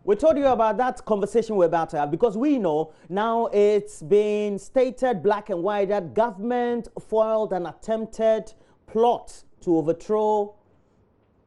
We told you about that conversation we're about to have because we know now it's been stated black and white that government foiled an attempted plot to overthrow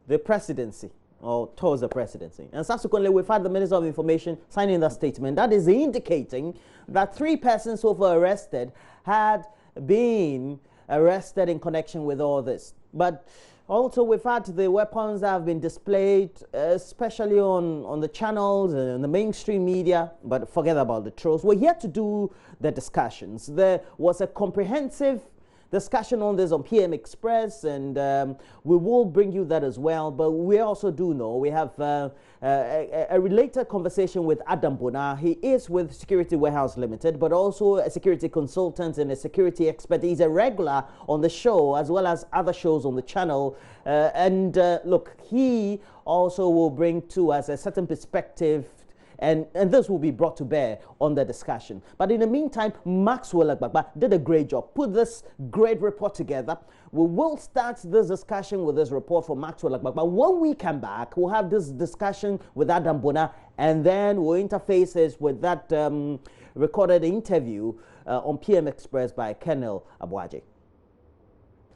the presidency or towards the presidency. And subsequently, we've had the Minister of Information signing that statement. That is indicating that 3 persons so far arrested had been arrested in connection with all this. But also, we've had the weapons that have been displayed, especially on the channels and the mainstream media, but forget about the trolls. We're here to do the discussions. There was a comprehensive discussion on this on PM Express, and we will bring you that as well. But we also do know we have a related conversation with Adam Bona. He is with Security Warehouse Limited, but also a security consultant and a security expert. He's a regular on the show as well as other shows on the channel. Look, he also will bring to us a certain perspective, and this will be brought to bear on the discussion. But in the meantime, Maxwell Agbagba did a great job, put this great report together. We will start this discussion with this report from Maxwell Agbagba. When we come back, we'll have this discussion with Adam Bona, and then we'll interface this with that recorded interview on PM Express by Colonel Abuaje.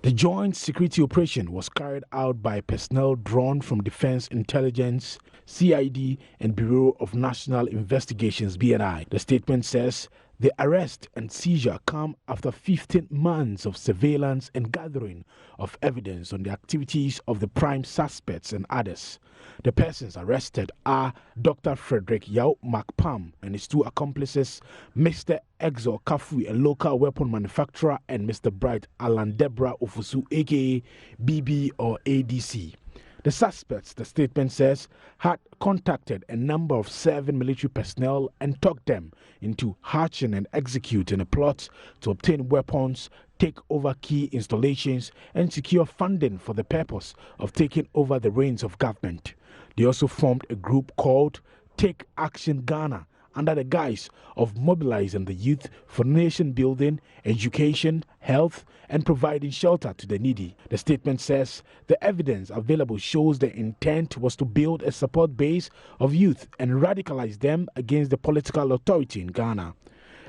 The joint security operation was carried out by personnel drawn from Defense Intelligence, CID, and Bureau of National Investigations, BNI. The statement says the arrest and seizure come after 15 months of surveillance and gathering of evidence on the activities of the prime suspects and others. The persons arrested are Dr. Frederick Yao Makpam and his 2 accomplices, Mr. Exor Kafui, a local weapon manufacturer, and Mr. Bright Alan Debra Ofusu, aka BB or ADC. The suspects, the statement says, had contacted a number of 7 military personnel and talked them into hatching and executing a plot to obtain weapons, take over key installations, and secure funding for the purpose of taking over the reins of government. They also formed a group called Take Action Ghana under the guise of mobilizing the youth for nation building, education, health, and providing shelter to the needy. The statement says the evidence available shows the intent was to build a support base of youth and radicalize them against the political authority in Ghana.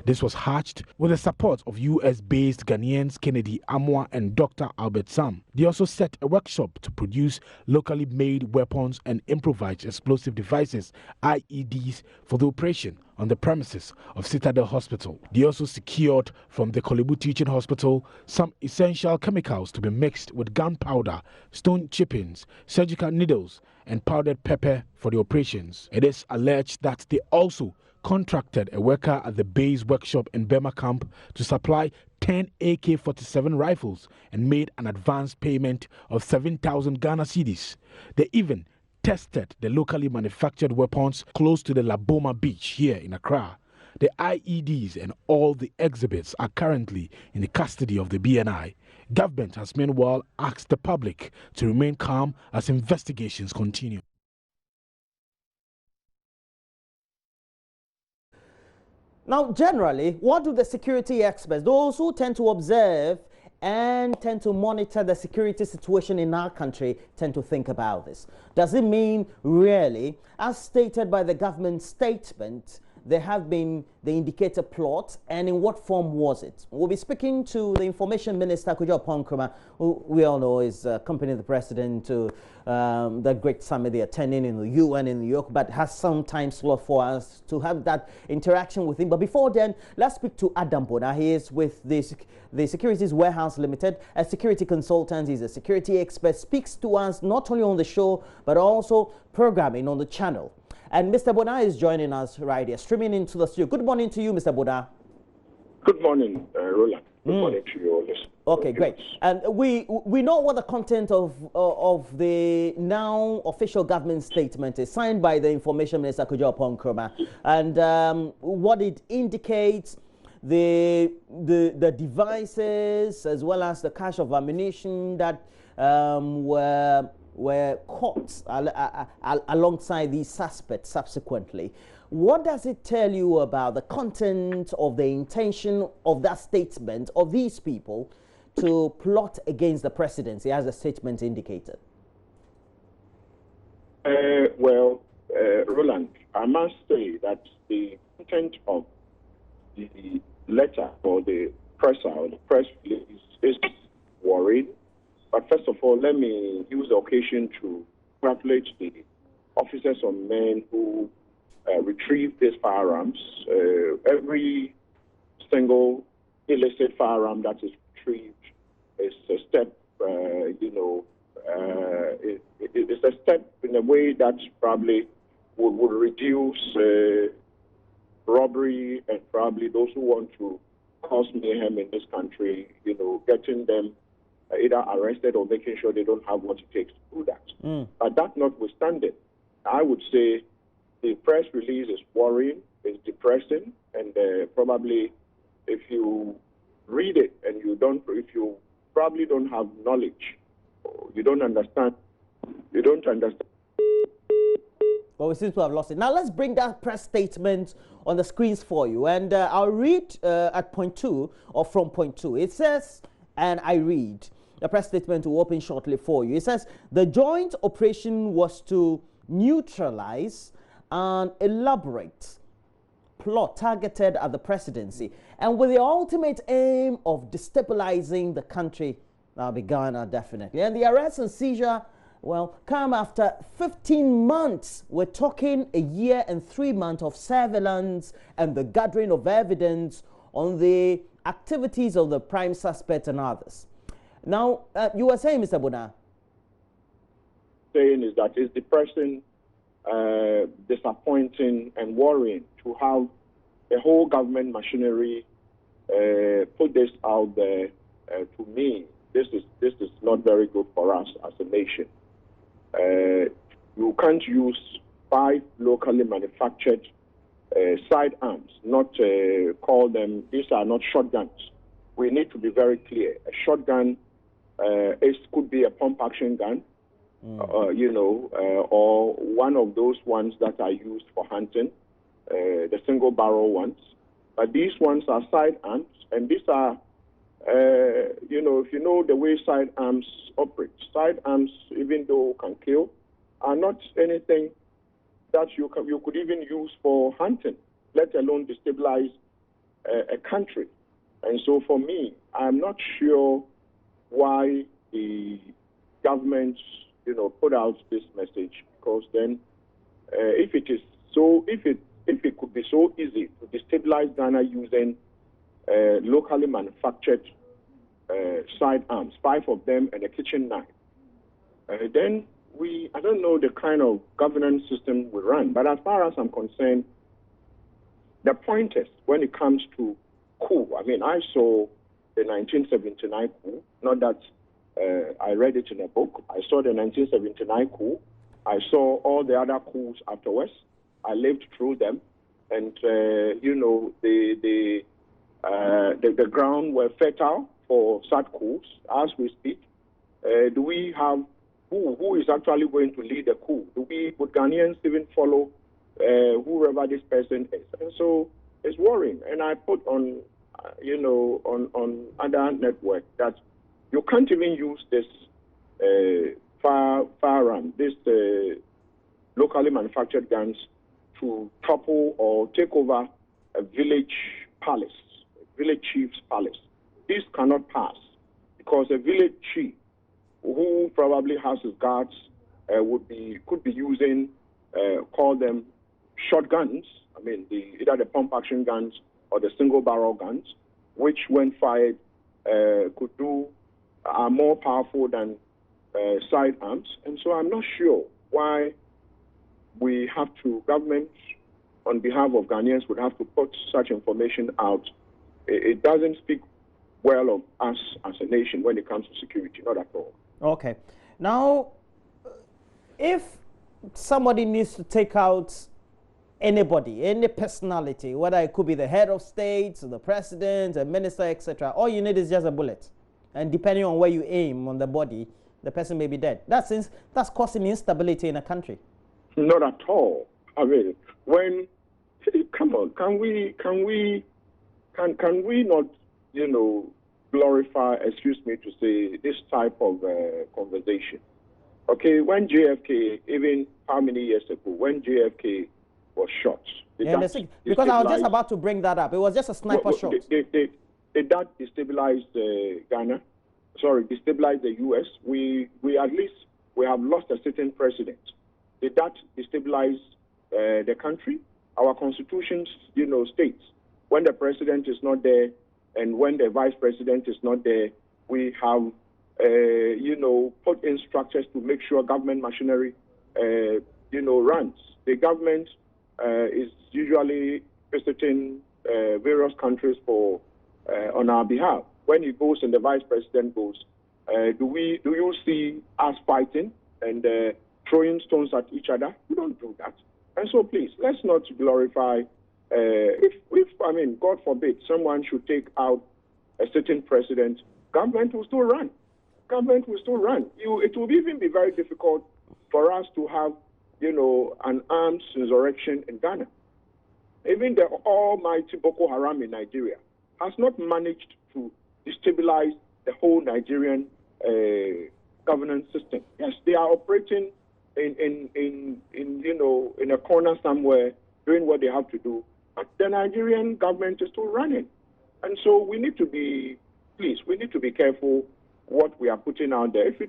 This was hatched with the support of US-based Ghanaians Kennedy Amwa and Dr. Albert Sam. They also set a workshop to produce locally made weapons and improvised explosive devices, IEDs, for the operation on the premises of Citadel Hospital. They also secured from the Kolebu Teaching Hospital some essential chemicals to be mixed with gunpowder, stone chippings, surgical needles, and powdered pepper for the operations. It is alleged that they also contracted a worker at the base workshop in Burma camp to supply 10 AK-47 rifles and made an advance payment of 7,000 Ghana cedis. They even tested the locally manufactured weapons close to the Laboma beach here in Accra. The IEDs and all the exhibits are currently in the custody of the BNI. Government has meanwhile asked the public to remain calm as investigations continue. Now, generally, what do the security experts, those who tend to observe and tend to monitor the security situation in our country, tend to think about this? Does it mean, really, as stated by the government statement, there have been the indicator plot, and in what form was it? We'll be speaking to the Information Minister, Kojo Ponkrama, who we all know is accompanying the President to the great summit they're attending in the UN in New York, but has some time slot for us to have that interaction with him. But before then, let's speak to Adam Bona. He is with the Securities Warehouse Limited, a security consultant. He's a security expert, speaks to us not only on the show, but also programming on the channel. And Mr. Bona is joining us right here, streaming into the studio. Good morning to you, Mr. Bona. Good morning, Roland. Good morning to your listeners. Okay, great. And we know what the content of the now official government statement is, signed by the Information Minister, Kojo Ponkrama, and what it indicates, the devices as well as the cache of ammunition that were caught alongside these suspects subsequently. What does it tell you about the content of the intention of that statement of these people to plot against the presidency, as the statement indicated? Roland, I must say that the content of the letter or the presser or the press release is worrying. But first of all, let me use the occasion to congratulate the officers or men who retrieved these firearms. Every single illicit firearm that is retrieved is a step, it's a step in a way that probably would reduce robbery and probably those who want to cause mayhem in this country, getting them either arrested or making sure they don't have what it takes to do that. But that notwithstanding, I would say the press release is worrying, it's depressing, and probably if you read it and if you probably don't have knowledge, or you don't understand. Well, we seem to have lost it. Now let's bring that press statement on the screens for you, and I'll read at point 2 or from point 2. It says, and I read. The press statement will open shortly for you. It says, the joint operation was to neutralize an elaborate plot targeted at the presidency and with the ultimate aim of destabilizing the country. That'll be Ghana, definitely. And the arrest and seizure, well, come after 15 months. We're talking a year and 3 months of surveillance and the gathering of evidence on the activities of the prime suspect and others. Now, you were saying, Mr. Bona? Saying is that it's depressing, disappointing, and worrying to have the whole government machinery put this out there. To me, this is not very good for us as a nation. You can't use 5 locally manufactured sidearms, not call them, these are not shotguns. We need to be very clear. A shotgun could be a pump action gun, or one of those ones that are used for hunting, the single barrel ones. But these ones are sidearms, and these are, if you know the way sidearms operate, sidearms, even though can kill, are not anything that you could even use for hunting, let alone destabilize a country. And so for me, I'm not sure why the government, put out this message, because then if it could be so easy to destabilize Ghana using locally manufactured sidearms, 5 of them and a kitchen knife, then I don't know the kind of governance system we run. But as far as I'm concerned, the point is, when it comes to coup, I mean, I saw the 1979 coup, not that I read it in a book. I saw the 1979 coup. I saw all the other coups afterwards. I lived through them. And, the ground were fertile for such coups. As we speak, do we have who is actually going to lead the coup? Would Ghanaians even follow whoever this person is? And so it's worrying. And I put on, on other network that you can't even use this firearm, this locally manufactured guns to topple or take over a village palace, a village chief's palace. This cannot pass because a village chief who probably has his guards could be using, call them shotguns. I mean, either the pump action guns or the single barrel guns, which when fired are more powerful than sidearms. And so I'm not sure why government on behalf of Ghanaians would have to put such information out. It doesn't speak well of us as a nation when it comes to security, not at all. Okay. Now, if somebody needs to take out anybody, any personality, whether it could be the head of state, the president, a minister, etc., all you need is just a bullet. And depending on where you aim on the body, the person may be dead. That's causing instability in a country. Not at all. I mean, come on, can we not, glorify, excuse me to say, this type of conversation? Okay, when JFK, even how many years ago, when JFK was shot. Yeah, because I was just about to bring that up. It was just a sniper shot. Did that destabilize Ghana? Sorry, destabilize the U.S.? We at least have lost a sitting president. Did that destabilize the country? Our constitution, states when the president is not there and when the vice president is not there, we have, put in structures to make sure government machinery, runs. The government is usually visiting various countries on our behalf. When he goes and the vice president goes, do you see us fighting and throwing stones at each other? We don't do that. And so please, let's not glorify, God forbid, someone should take out a sitting president, government will still run. Government will still run. It will even be very difficult for us to have, an armed insurrection in Ghana. Even the almighty Boko Haram in Nigeria has not managed to destabilize the whole Nigerian governance system. Yes, they are operating in a corner somewhere, doing what they have to do, but the Nigerian government is still running. And so we need to be careful what we are putting out there. If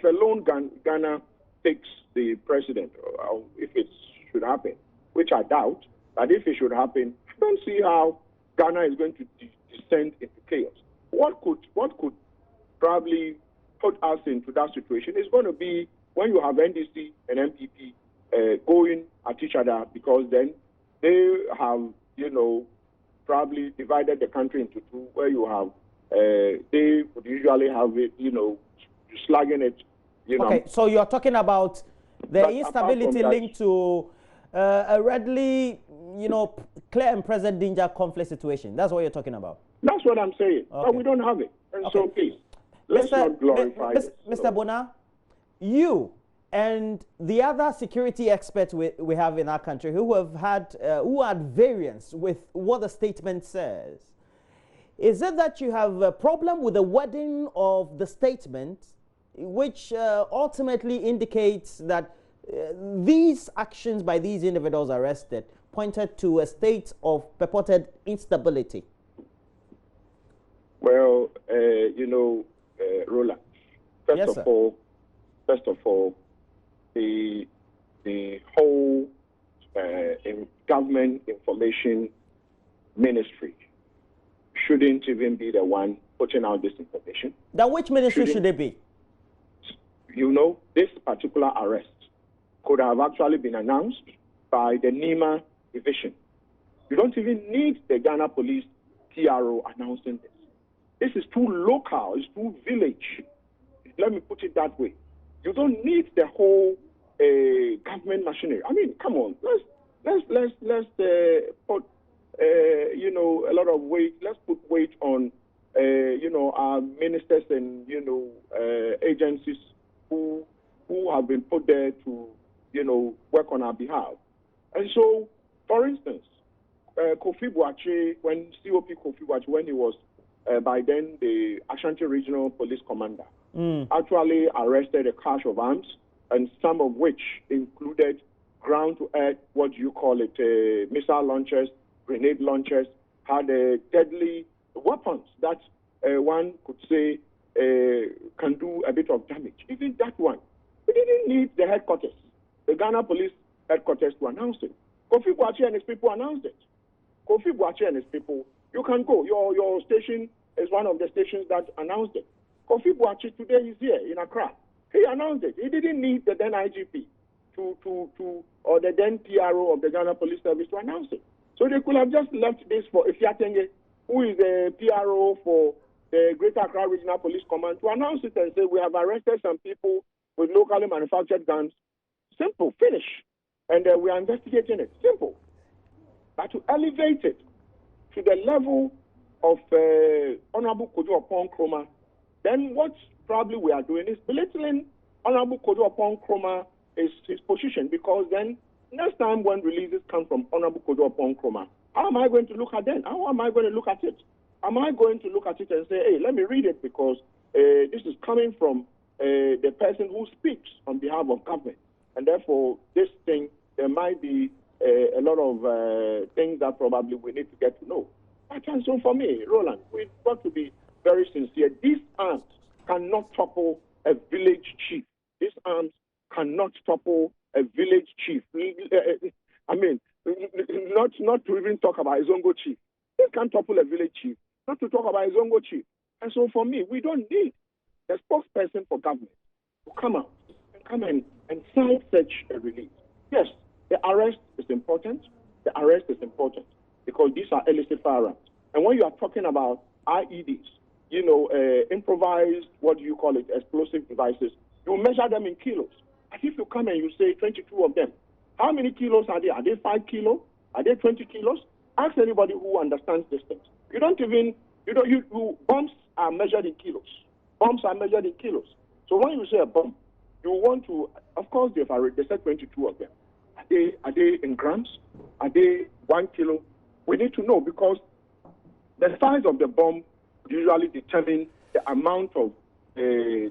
a lone Ghana takes the president, or if it should happen, which I doubt, but if it should happen, I don't see how Ghana is going to descend into chaos. What could probably put us into that situation is going to be when you have NDC and MPP going at each other, because then they have, probably divided the country into two, where you have, they would usually have it, slugging it, Okay, so you're talking about the instability linked to a readily, clear and present danger conflict situation. That's what you're talking about. That's what I'm saying. Okay. But we don't have it. And so please, let's not glorify this. Mr. Bona, you and the other security experts we have in our country who had variance with what the statement says. Is it that you have a problem with the wording of the statement, which ultimately indicates that these actions by these individuals arrested pointed to a state of purported instability? Well, Roland, first of all, the whole government information ministry shouldn't even be the one putting out this information. Then which ministry should it be? This particular arrest could have actually been announced by the NEMA division. You don't even need the Ghana Police TRO announcing this. This is too local, it's too village. Let me put it that way. You don't need the whole government machinery. I mean, come on, let's put a lot of weight. Let's put weight on our ministers and agencies who have been put there to work on our behalf. And so, for instance, Kofi Boakye, when he was by then the Ashanti Regional Police Commander, actually arrested a cache of arms, and some of which included ground-to-earth, what do you call it, missile launchers, grenade launchers, had deadly weapons that one could say can do a bit of damage. Even that one, we didn't need the headquarters, the Ghana Police headquarters, to announce it. Kofi Boakye and his people announced it. Kofi Boakye and his people, you can go. Your station is one of the stations that announced it. Kofi Boakye today is here in Accra. He announced it. He didn't need the then IGP or the then PRO of the Ghana Police Service to announce it. So they could have just left this for Ifiatenge, who is the PRO for the Greater Accra Regional Police Command, to announce it and say, we have arrested some people with locally manufactured guns. Simple, finish. And we are investigating it. Simple. But to elevate it to the level of Honorable Kojo Oppong-Nkrumah, then what probably we are doing is belittling Honorable Kojo Oppong-Nkrumah his position, because then next time when releases come from Honorable Kojo Oppong-Nkrumah, how am I going to look at them? How am I going to look at it? Am I going to look at it and say, hey, let me read it because this is coming from the person who speaks on behalf of government, and therefore this thing there might be a lot of things that probably we need to get to know. But and so for me, Roland, we've got to be very sincere. These arms cannot topple a village chief. These arms cannot topple a village chief. I mean, not to even talk about a Zongo chief. They can't topple a village chief, not to talk about a Zongo chief. And so for me, we don't need the spokesperson for government to come out and sign such a release. Yes, the arrest is important. The arrest is important because these are illicit firearms. And when you are talking about IEDs, improvised, what do you call it, explosive devices, you measure them in kilos. As if you come and you say 22 of them. How many kilos are they? Are they 5 kilos? Are they 20 kilos? Ask anybody who understands these things. Bombs are measured in kilos. Bombs are measured in kilos. So when you say a bomb, you want to, of course, they said 22 of them. Are they in grams? Are they 1 kilo? We need to know because the size of the bomb usually determines the amount of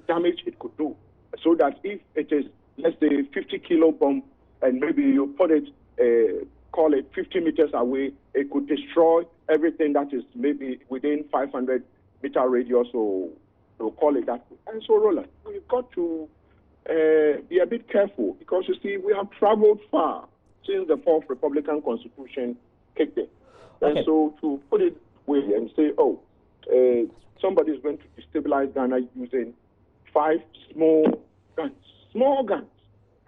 damage it could do. So that if it is, let's say, 50 kilo bomb, and maybe you put it, call it 50 meters away, it could destroy everything that is maybe within 500 meter radius, or call it that. And so, Roland, we've got to be a bit careful because, you see, we have traveled far since the fourth Republican Constitution kicked in. Okay. And so to put it away and say, somebody is going to destabilize Ghana using 5 small guns. Small guns.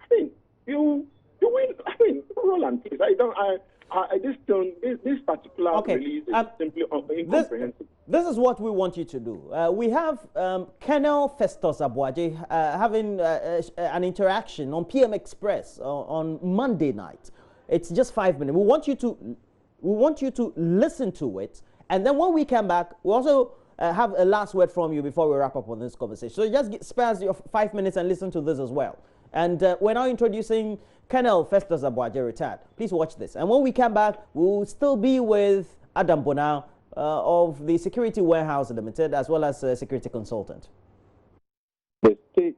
I mean, you win. I mean, Roland, please. This particular release is simply incomprehensible. This is what we want you to do. We have Colonel Festus Abuaje having an interaction on PM Express on Monday night. It's just 5 minutes. We want you to listen to it, and then when we come back, we also have a last word from you before we wrap up on this conversation. So just spare us your 5 minutes and listen to this as well. And we're now introducing Colonel Festus Abuaje, retired. Please watch this. And when we come back, we'll still be with Adam Bonau of the Security Warehouse Limited, as well as a security consultant. The state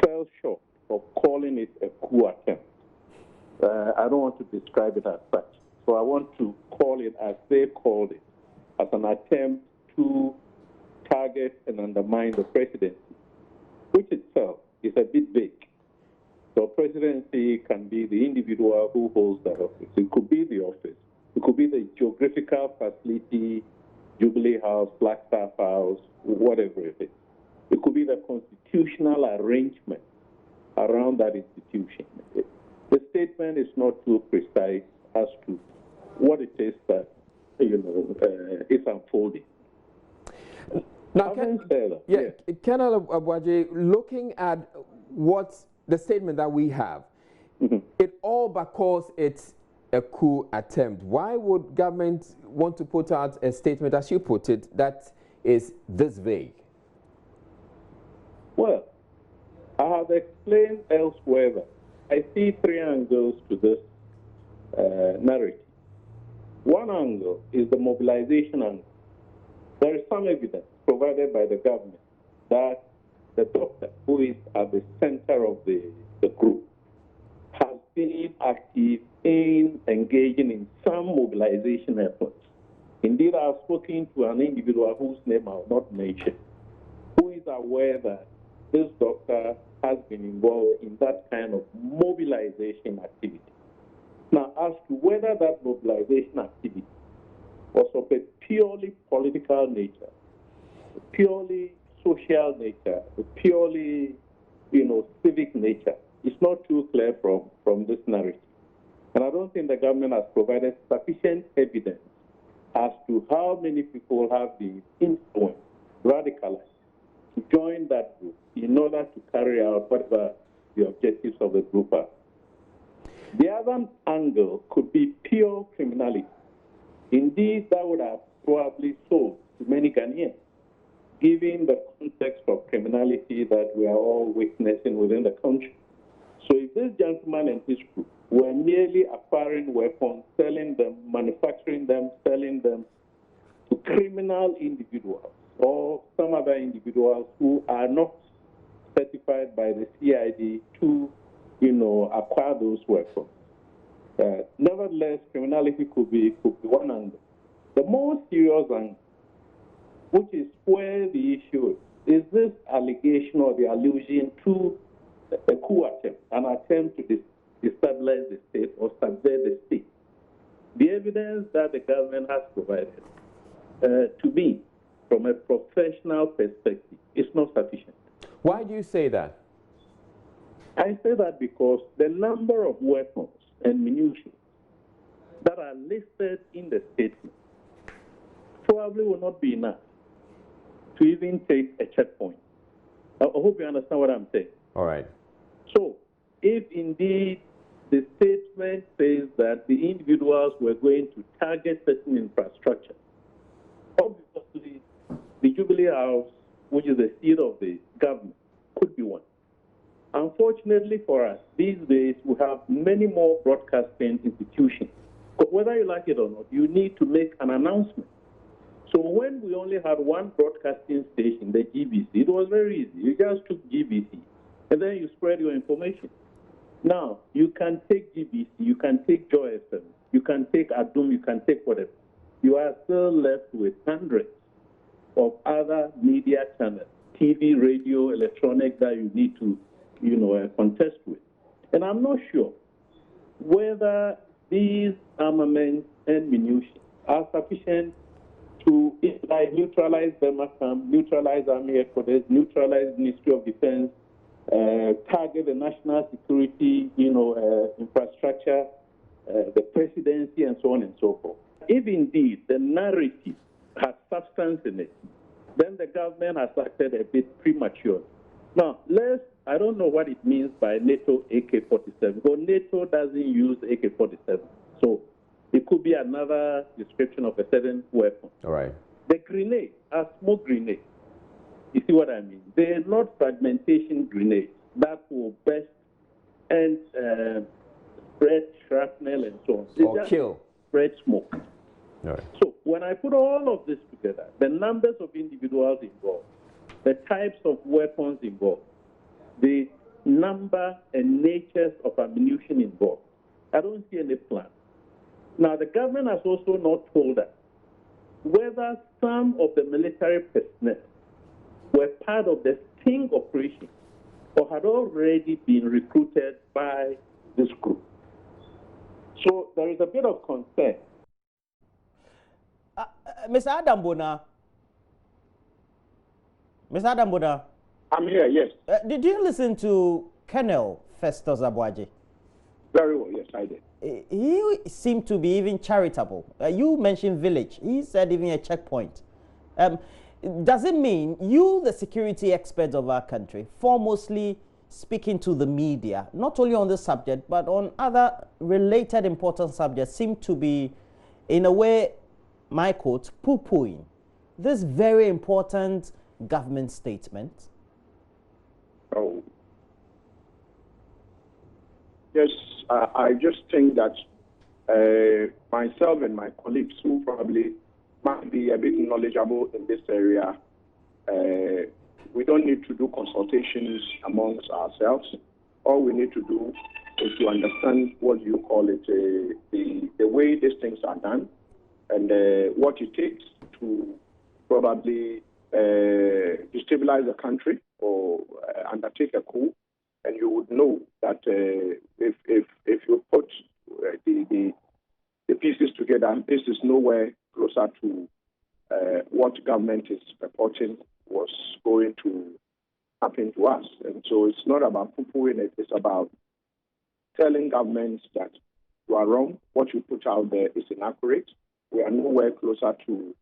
fell short of calling it a coup attempt. I don't want to describe it as such. So I want to call it as they called it, as an attempt to target and undermine the presidency, which itself is a bit vague. So presidency can be the individual who holds that office. It could be the office. It could be the geographical facility, Jubilee House, Flagstaff House, whatever it is. It could be the constitutional arrangement around that institution. The statement is not too precise as to what it is that is unfolding. Now, Colonel Abuaje, looking at what the statement that we have, it all but calls it a coup attempt. Why would government want to put out a statement, as you put it, that is this vague? Well, I have explained elsewhere that I see 3 angles to this narrative. One angle is the mobilization angle. There is some evidence provided by the government that the doctor, who is at the center of the group, has been active in engaging in some mobilization efforts. Indeed, I have spoken to an individual whose name I will not mention, who is aware that this doctor has been involved in that kind of mobilization activity. Now, as to whether that mobilization activity was of a purely political nature, purely social nature, purely, civic nature, it's not too clear from this narrative. And I don't think the government has provided sufficient evidence as to how many people have been influenced, radicalized, to join that group in order to carry out whatever the objectives of the group are. The other angle could be pure criminality. Indeed, that would have probably sold to many Ghanaians, given the context of criminality that we are all witnessing within the country. So if this gentleman and his group were merely acquiring weapons, selling them, manufacturing them, selling them to criminal individuals or some other individuals who are not certified by the CID to acquire those weapons. Nevertheless, criminality could be one angle. The more serious angle, which is where the issue is this allegation or the allusion to a coup attempt, an attempt to destabilize the state or subvert the state. The evidence that the government has provided, to me, from a professional perspective, is not sufficient. Why do you say that? I say that because the number of weapons and munitions that are listed in the statement probably will not be enough to even take a checkpoint. I hope you understand what I'm saying. All right. So, if indeed the statement says that the individuals were going to target certain infrastructure, obviously the Jubilee House, which is the seat of the government, could be one. Unfortunately for us, these days we have many more broadcasting institutions. But whether you like it or not, you need to make an announcement. So when we only had one broadcasting station, the GBC, it was very easy. You just took GBC, and then you spread your information. Now, you can take GBC, you can take Joy FM, you can take Adum, you can take whatever. You are still left with hundreds of other media channels, TV, radio, electronic, that you need to, contest with. And I'm not sure whether these armaments and munitions are sufficient to neutralize Burma camp, neutralize Army headquarters, neutralize Ministry of Defense, target the national security, infrastructure, the presidency, and so on and so forth. If indeed the narrative has substance in it, then the government has acted a bit premature. Now, I don't know what it means by NATO AK-47, because NATO doesn't use AK-47. So it could be another description of a certain weapon. All right. The grenades are smoke grenades. You see what I mean? They're not fragmentation grenades that will burst and spread shrapnel and so on. Or kill. Spread smoke. All right. So when I put all of this together, the numbers of individuals involved, the types of weapons involved, the number and natures of ammunition involved, I don't see any plan. Now, the government has also not told us whether some of the military personnel were part of the sting operation or had already been recruited by this group. So there is a bit of concern. Mr. Adambona. Mr. Adambona. I'm here, yes. Did you listen to Colonel Festus Aboagye? Very well, yes, I did. He seemed to be even charitable. You mentioned village. He said even a checkpoint. Does it mean you, the security experts of our country, foremostly speaking to the media, not only on this subject, but on other related important subjects, seem to be, in a way, my quote, poo-pooing this very important government statement? Oh. Yes, I just think that myself and my colleagues who probably might be a bit knowledgeable in this area, we don't need to do consultations amongst ourselves. All we need to do is to understand what you call it, the way these things are done, and what it takes to probably destabilize the country or undertake a coup. And you would know that if you put the pieces together, this is nowhere closer to what government is reporting was going to happen to us. And so it's not about poo-pooing it, it's about telling governments that you are wrong, what you put out there is inaccurate. We are nowhere closer to,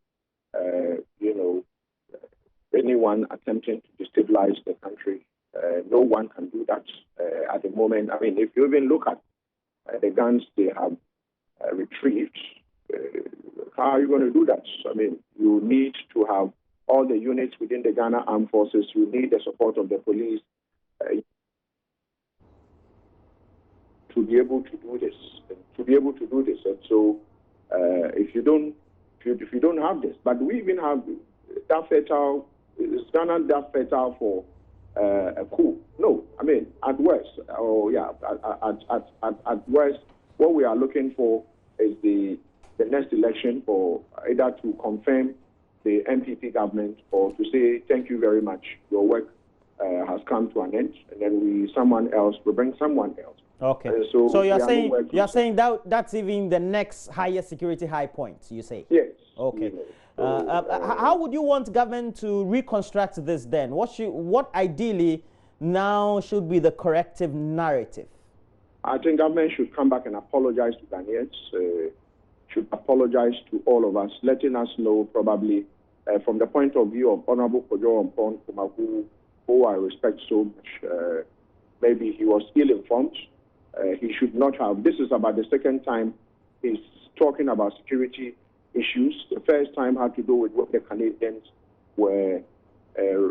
anyone attempting to destabilize the country. No one can do that at the moment. I mean, if you even look at the guns they have retrieved, how are you going to do that? I mean, you need to have all the units within the Ghana Armed Forces. You need the support of the police to be able to do this. And so, if you don't have this, but we even have that fertile. Is Ghana that fertile for a coup. No, I mean, at worst, at worst, what we are looking for is the next election for either to confirm the MPP government or to say thank you very much, your work has come to an end, and then we bring someone else. Okay. So you're saying that's even the next highest security high point, you say? Yes. Okay. How would you want government to reconstruct this then? What ideally now should be the corrective narrative? I think government should come back and apologize to Ghanaians, should apologize to all of us, letting us know probably from the point of view of Honorable Kojo Ompon, who I respect so much. Maybe he was ill-informed. He should not have. This is about the second time he's talking about security issues. The first time had to do with when the Canadians were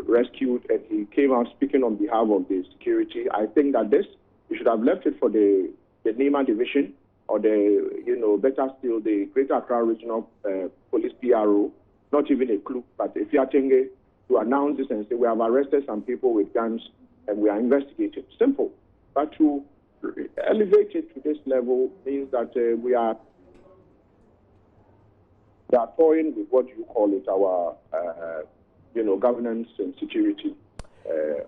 rescued, and he came out speaking on behalf of the security. I think that you should have left it for the Nima division, or better still, the Greater Accra Regional Police PRO, not even a clue, but if you are thinking to announce this and say we have arrested some people with guns and we are investigating. Simple. But to elevate it to this level means that we are toying with what you call it, our governance and security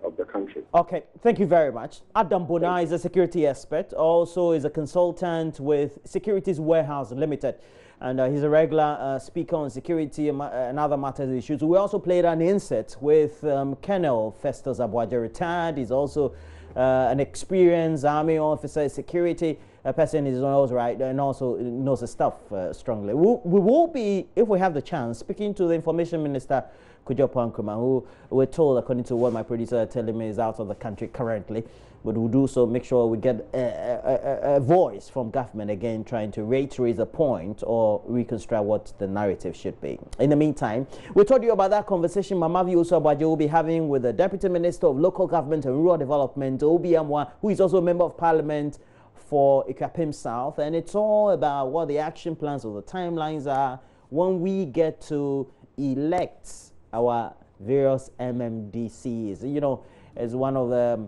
of the country. Okay, thank you very much. Adam Bona is a security expert, also is a consultant with Securities Warehouse Limited, and he's a regular speaker on security and other matters issues. We also played an insert with Colonel Festus Abuaje, retired. He's also an experienced army officer, security person is always right, and also knows the stuff strongly. We will be, if we have the chance, speaking to the Information Minister, Kojo Nkrumah, who we're told, according to what my producer is telling me, is out of the country currently. But we'll do so, make sure we get a voice from government again, trying to raise a point or reconstruct what the narrative should be. In the meantime, we told you about that conversation Mamavi Osabajo will be having with the Deputy Minister of Local Government and Rural Development, Obi Amwa, who is also a Member of Parliament for Ikapim South. And it's all about what the action plans or the timelines are when we get to elect our various MMDCs. You know, as one of the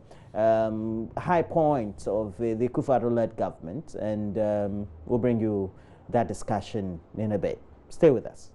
high points of the Kufuor-led government, and we'll bring you that discussion in a bit. Stay with us.